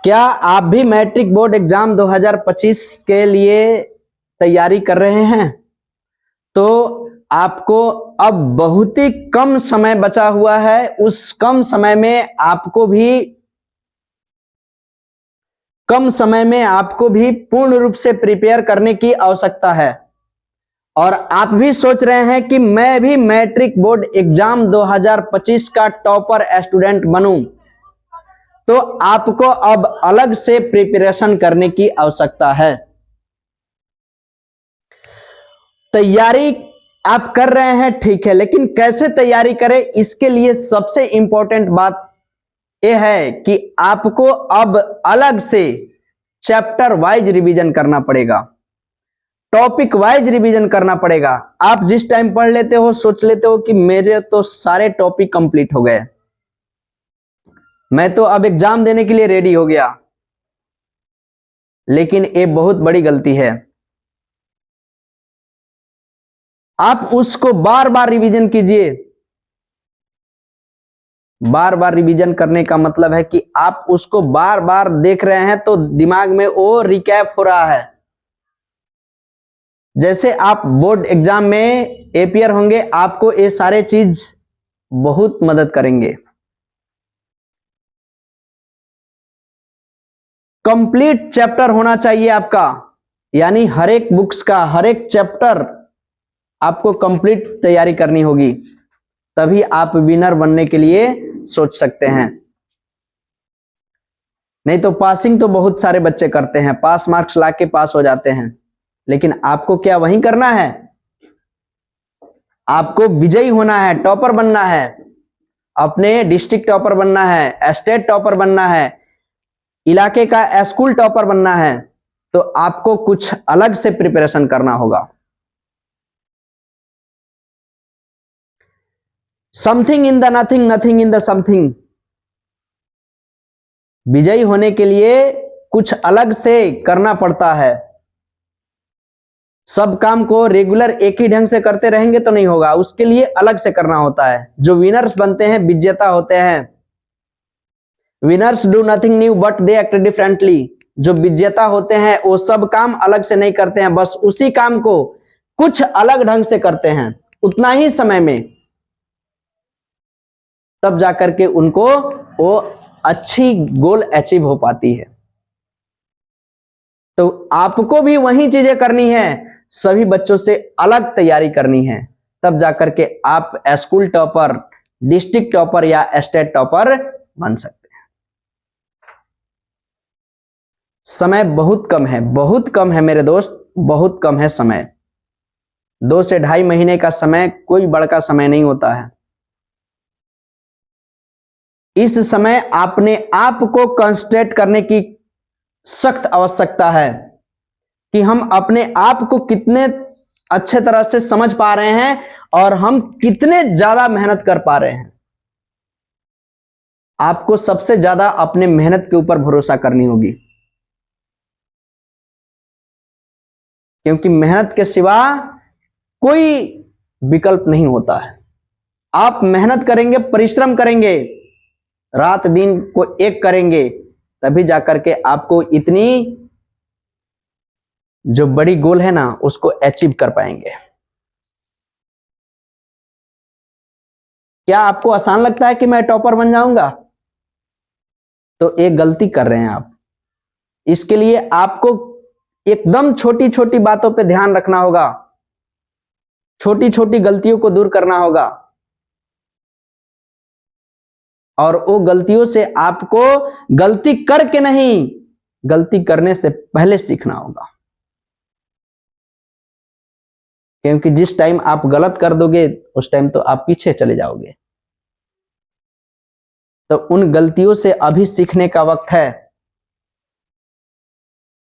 क्या आप भी मैट्रिक बोर्ड एग्जाम 2025 के लिए तैयारी कर रहे हैं? तो आपको अब बहुत ही कम समय बचा हुआ है। उस कम समय में आपको भी पूर्ण रूप से प्रिपेयर करने की आवश्यकता है। और आप भी सोच रहे हैं कि मैं भी मैट्रिक बोर्ड एग्जाम 2025 का टॉपर स्टूडेंट बनूं, तो आपको अब अलग से प्रिपरेशन करने की आवश्यकता है। तैयारी आप कर रहे हैं, ठीक है, लेकिन कैसे तैयारी करें, इसके लिए सबसे इंपॉर्टेंट बात यह है कि आपको अब अलग से चैप्टर वाइज रिवीजन करना पड़ेगा, टॉपिक वाइज रिवीजन करना पड़ेगा। आप जिस टाइम पढ़ लेते हो, सोच लेते हो कि मेरे तो सारे टॉपिक कंप्लीट हो गए, मैं तो अब एग्जाम देने के लिए रेडी हो गया, लेकिन ये बहुत बड़ी गलती है। आप उसको बार बार रिवीजन कीजिए। बार बार रिवीजन करने का मतलब है कि आप उसको बार बार देख रहे हैं तो दिमाग में वो रिकैप हो रहा है। जैसे आप बोर्ड एग्जाम में अपियर होंगे, आपको ये सारे चीज बहुत मदद करेंगे। कंप्लीट चैप्टर होना चाहिए आपका, यानी हर एक बुक्स का हर एक चैप्टर आपको कंप्लीट तैयारी करनी होगी, तभी आप विनर बनने के लिए सोच सकते हैं। नहीं तो पासिंग तो बहुत सारे बच्चे करते हैं, पास मार्क्स लाके पास हो जाते हैं, लेकिन आपको क्या वही करना है? आपको विजयी होना है, टॉपर बनना है, अपने डिस्ट्रिक्ट टॉपर बनना है, स्टेट टॉपर बनना है, इलाके का स्कूल टॉपर बनना है, तो आपको कुछ अलग से प्रिपरेशन करना होगा। Something in the nothing, nothing in the something. विजयी होने के लिए कुछ अलग से करना पड़ता है। सब काम को रेगुलर एक ही ढंग से करते रहेंगे तो नहीं होगा, उसके लिए अलग से करना होता है। जो विनर्स बनते हैं, विजेता होते हैं, winners do nothing new but they act differently. जो विजेता होते हैं वो सब काम अलग से नहीं करते हैं, बस उसी काम को कुछ अलग ढंग से करते हैं उतना ही समय में, तब जाकर के उनको वो अच्छी गोल अचीव हो पाती है। तो आपको भी वही चीजें करनी है, सभी बच्चों से अलग तैयारी करनी है, तब जाकर के आप स्कूल टॉपर, डिस्ट्रिक्ट टॉपर या स्टेट टॉपर बन सकते हैं। समय बहुत कम है, बहुत कम है मेरे दोस्त, बहुत कम है समय। 2 से 2.5 महीने का समय कोई बड़का समय नहीं होता है। इस समय अपने आप को कंसंट्रेट करने की सख्त आवश्यकता है कि हम अपने आप को कितने अच्छे तरह से समझ पा रहे हैं और हम कितने ज्यादा मेहनत कर पा रहे हैं। आपको सबसे ज्यादा अपने मेहनत के ऊपर भरोसा करनी होगी, क्योंकि मेहनत के सिवा कोई विकल्प नहीं होता है। आप मेहनत करेंगे, परिश्रम करेंगे, रात दिन को एक करेंगे, तभी जाकर के आपको इतनी जो बड़ी गोल है ना, उसको अचीव कर पाएंगे। क्या आपको आसान लगता है कि मैं टॉपर बन जाऊंगा? तो एक गलती कर रहे हैं आप। इसके लिए आपको एकदम छोटी छोटी बातों पे ध्यान रखना होगा, छोटी छोटी गलतियों को दूर करना होगा, और वो गलतियों से आपको गलती करके नहीं, गलती करने से पहले सीखना होगा। क्योंकि जिस टाइम आप गलत कर दोगे, उस टाइम तो आप पीछे चले जाओगे। तो उन गलतियों से अभी सीखने का वक्त है,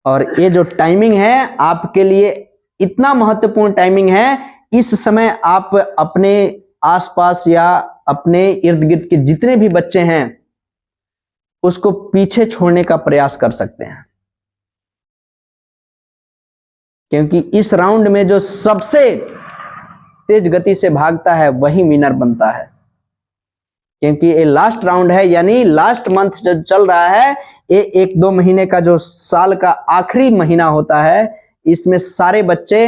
और ये जो टाइमिंग है आपके लिए इतना महत्वपूर्ण टाइमिंग है। इस समय आप अपने आसपास या अपने इर्द गिर्द के जितने भी बच्चे हैं, उसको पीछे छोड़ने का प्रयास कर सकते हैं, क्योंकि इस राउंड में जो सबसे तेज गति से भागता है वही विनर बनता है। क्योंकि ये लास्ट राउंड है, यानी लास्ट मंथ जो चल रहा है, ये 1-2 महीने का जो साल का आखिरी महीना होता है, इसमें सारे बच्चे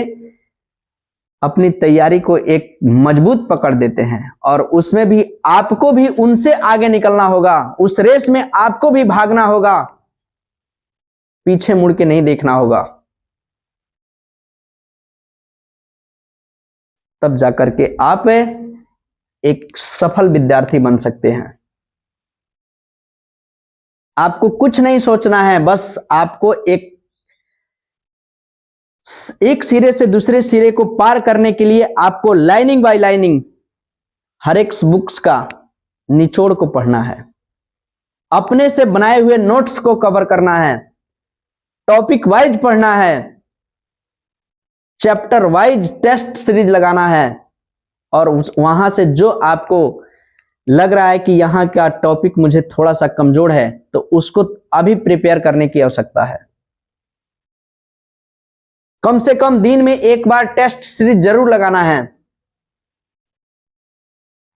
अपनी तैयारी को एक मजबूत पकड़ देते हैं और उसमें भी आपको भी उनसे आगे निकलना होगा, उस रेस में आपको भी भागना होगा, पीछे मुड़ के नहीं देखना होगा, तब जाकर के आप एक सफल विद्यार्थी बन सकते हैं। आपको कुछ नहीं सोचना है, बस आपको एक सिरे से दूसरे सिरे को पार करने के लिए आपको लाइनिंग बाय लाइनिंग हर एक बुक्स का निचोड़ को पढ़ना है, अपने से बनाए हुए नोट्स को कवर करना है, टॉपिक वाइज पढ़ना है, चैप्टर वाइज टेस्ट सीरीज लगाना है और वहां से जो आपको लग रहा है कि यहाँ का टॉपिक मुझे थोड़ा सा कमजोर है तो उसको अभी प्रिपेयर करने की आवश्यकता है। कम से कम दिन में एक बार टेस्ट सीरीज जरूर लगाना है।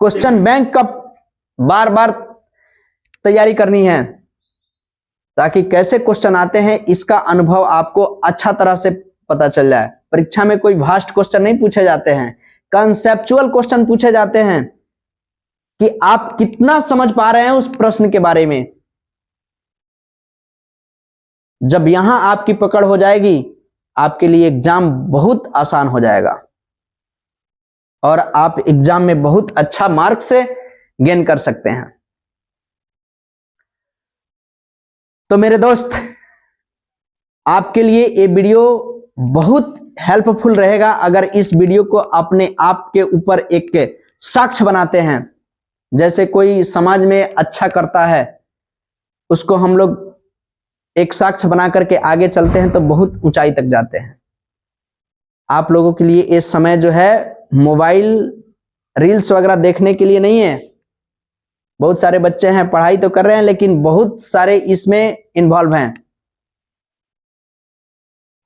क्वेश्चन बैंक का बार बार तैयारी करनी है ताकि कैसे क्वेश्चन आते हैं इसका अनुभव आपको अच्छा तरह से पता चल जाए। परीक्षा में कोई वास्ट क्वेश्चन नहीं पूछे जाते हैं, कंसेप्चुअल क्वेश्चन पूछे जाते हैं कि आप कितना समझ पा रहे हैं उस प्रश्न के बारे में। जब यहां आपकी पकड़ हो जाएगी, आपके लिए एग्जाम बहुत आसान हो जाएगा और आप एग्जाम में बहुत अच्छा मार्क्स से गेन कर सकते हैं। तो मेरे दोस्त, आपके लिए ये वीडियो बहुत हेल्पफुल रहेगा अगर इस वीडियो को अपने आप के ऊपर एक साक्ष्य बनाते हैं। जैसे कोई समाज में अच्छा करता है, उसको हम लोग एक साक्ष्य बना करके आगे चलते हैं तो बहुत ऊंचाई तक जाते हैं। आप लोगों के लिए ये समय जो है मोबाइल रील्स वगैरह देखने के लिए नहीं है। बहुत सारे बच्चे हैं पढ़ाई तो कर रहे हैं लेकिन बहुत सारे इसमें इन्वॉल्व हैं,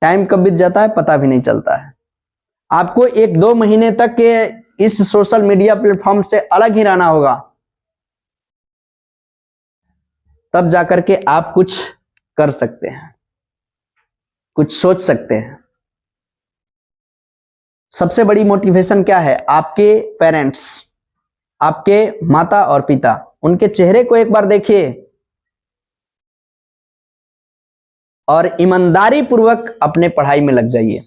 टाइम कब बीत जाता है पता भी नहीं चलता है। आपको 1-2 महीने तक के इस सोशल मीडिया प्लेटफॉर्म से अलग ही रहना होगा, तब जाकर के आप कुछ कर सकते हैं, कुछ सोच सकते हैं। सबसे बड़ी मोटिवेशन क्या है? आपके पेरेंट्स, आपके माता और पिता, उनके चेहरे को एक बार देखिए और ईमानदारी पूर्वक अपने पढ़ाई में लग जाइए।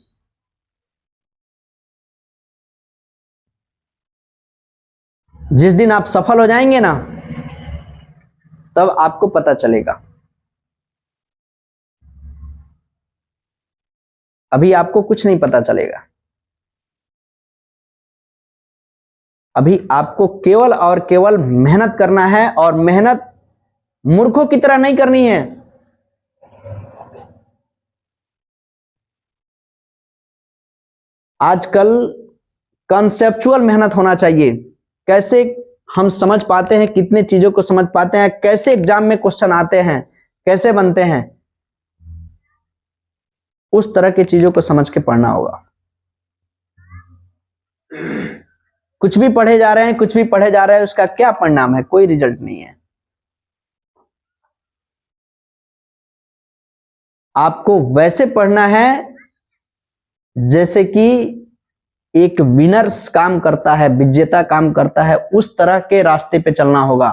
जिस दिन आप सफल हो जाएंगे ना, तब आपको पता चलेगा। अभी आपको कुछ नहीं पता चलेगा। अभी आपको केवल और केवल मेहनत करना है और मेहनत मूर्खों की तरह नहीं करनी है। आजकल कंसेप्चुअल मेहनत होना चाहिए। कैसे हम समझ पाते हैं, कितने चीजों को समझ पाते हैं, कैसे एग्जाम में क्वेश्चन आते हैं, कैसे बनते हैं, उस तरह की चीजों को समझ के पढ़ना होगा। कुछ भी पढ़े जा रहे हैं, कुछ भी पढ़े जा रहे हैं, उसका क्या परिणाम है? कोई रिजल्ट नहीं है। आपको वैसे पढ़ना है जैसे कि एक विनर्स काम करता है, विजेता काम करता है, उस तरह के रास्ते पे चलना होगा,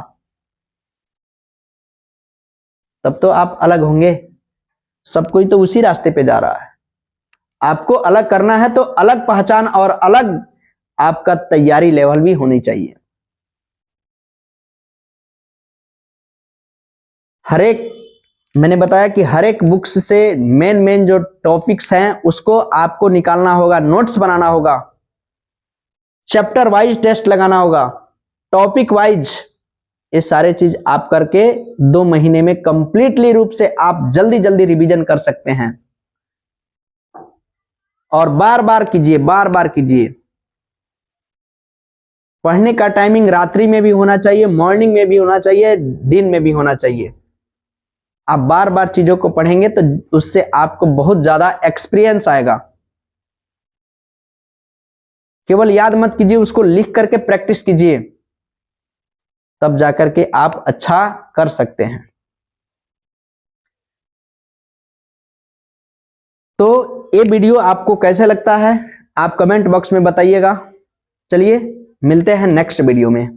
तब तो आप अलग होंगे। सब कोई तो उसी रास्ते पे जा रहा है। आपको अलग करना है तो अलग पहचान और अलग आपका तैयारी लेवल भी होनी चाहिए। हर एक, मैंने बताया कि हर एक बुक्स से मेन जो टॉपिक्स हैं उसको आपको निकालना होगा, नोट्स बनाना होगा, चैप्टर वाइज टेस्ट लगाना होगा, टॉपिक वाइज। ये सारे चीज आप करके 2 महीने में कंप्लीटली रूप से आप जल्दी जल्दी रिवीजन कर सकते हैं। और बार बार कीजिए, बार बार कीजिए। पढ़ने का टाइमिंग रात्रि में भी होना चाहिए, मॉर्निंग में भी होना चाहिए, दिन में भी होना चाहिए। आप बार बार चीजों को पढ़ेंगे तो उससे आपको बहुत ज्यादा एक्सपीरियंस आएगा। केवल याद मत कीजिए, उसको लिख करके प्रैक्टिस कीजिए। तब जाकर के आप अच्छा कर सकते हैं। तो ये वीडियो आपको कैसे लगता है आप कमेंट बॉक्स में बताइएगा। चलिए मिलते हैं नेक्स्ट वीडियो में।